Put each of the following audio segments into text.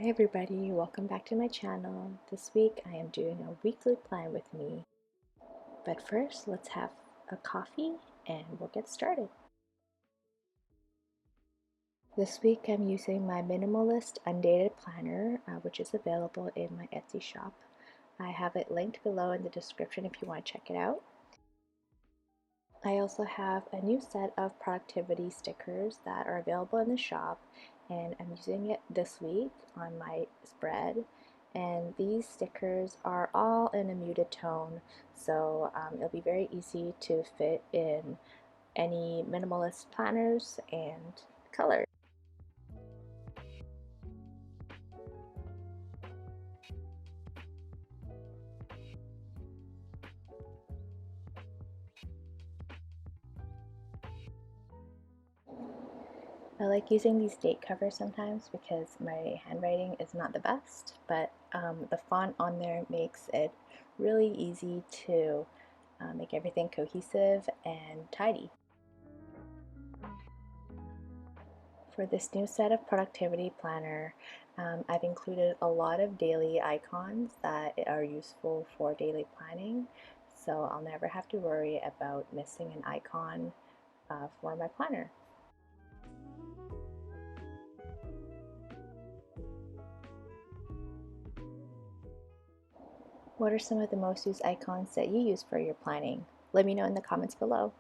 Hi everybody, welcome back to my channel. This week I am doing a weekly plan with me. But first, let's have a coffee and we'll get started. This week I'm using my Minimalist Undated planner, which is available in my Etsy shop. I have it linked below in the description if you want to check it out. I also have a new set of productivity stickers that are available in the shop, and I'm using it this week on my spread. And these stickers are all in a muted tone, so it'll be very easy to fit in any minimalist planners and colors. I like using these date covers sometimes because my handwriting is not the best, but the font on there makes it really easy to make everything cohesive and tidy. For this new set of productivity planner, I've included a lot of daily icons that are useful for daily planning, so I'll never have to worry about missing an icon for my planner. What are some of the most used icons that you use for your planning? Let me know in the comments below.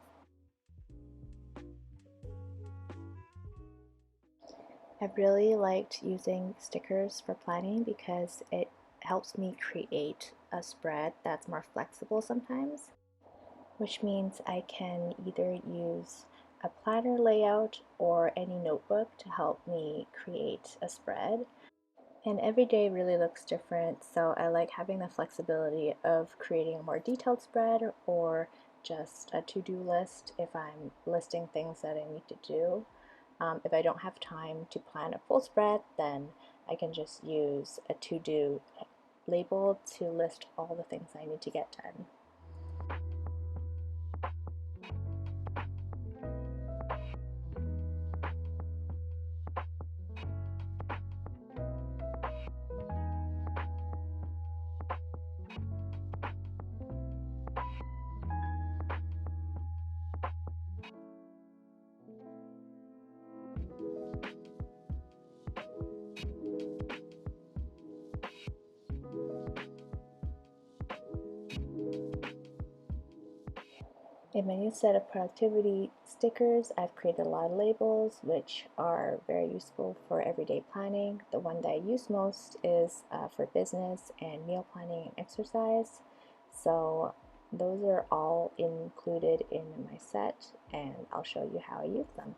I've really liked using stickers for planning because it helps me create a spread that's more flexible sometimes, which means I can either use a planner layout or any notebook to help me create a spread. And every day really looks different, so I like having the flexibility of creating a more detailed spread or just a to-do list if I'm listing things that I need to do. If I don't have time to plan a full spread, then I can just use a to-do label to list all the things I need to get done. In my new set of productivity stickers, I've created a lot of labels which are very useful for everyday planning. The one that I use most is for business and meal planning and exercise. So those are all included in my set, and I'll show you how I use them.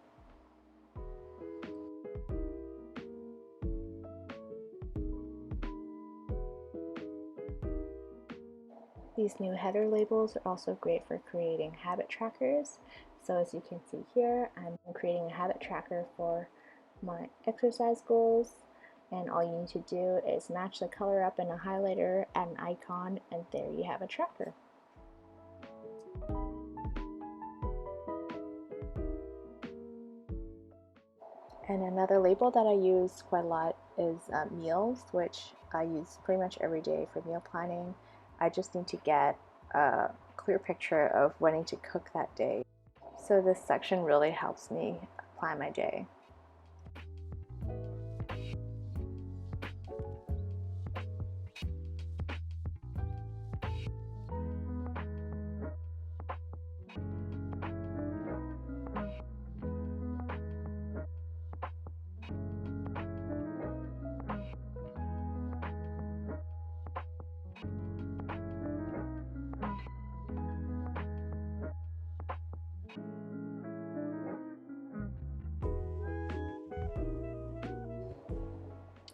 These new header labels are also great for creating habit trackers. So as you can see here, I'm creating a habit tracker for my exercise goals, and all you need to do is match the color up in a highlighter, add an icon, and there you have a tracker. And another label that I use quite a lot is meals, which I use pretty much every day for meal planning. I just need to get a clear picture of wanting to cook that day. So this section really helps me plan my day.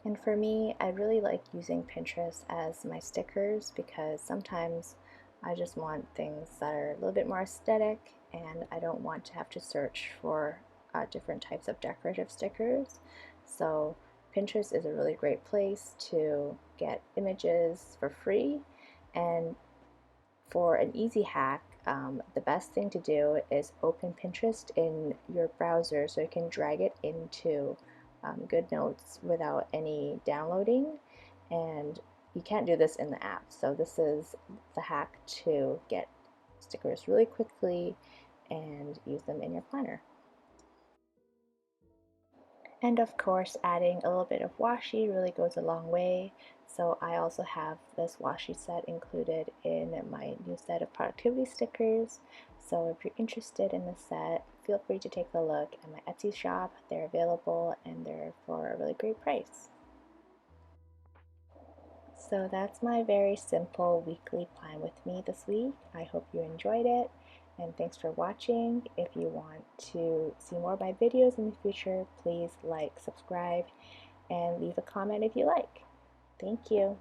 And for me, I really like using Pinterest as my stickers because sometimes I just want things that are a little bit more aesthetic and I don't want to have to search for different types of decorative stickers. So Pinterest is a really great place to get images for free, and for an easy hack, the best thing to do is open Pinterest in your browser so you can drag it into GoodNotes without any downloading, and you can't do this in the app. So this is the hack to get stickers really quickly and use them in your planner. And of course, adding a little bit of washi really goes a long way. So I also have this washi set included in my new set of productivity stickers. So if you're interested in the set, feel free to take a look at my Etsy shop. They're available and they're for a really great price. So that's my very simple weekly plan with me this week. I hope you enjoyed it, and thanks for watching. If you want to see more of my videos in the future, please like, subscribe, and leave a comment if you like. Thank you.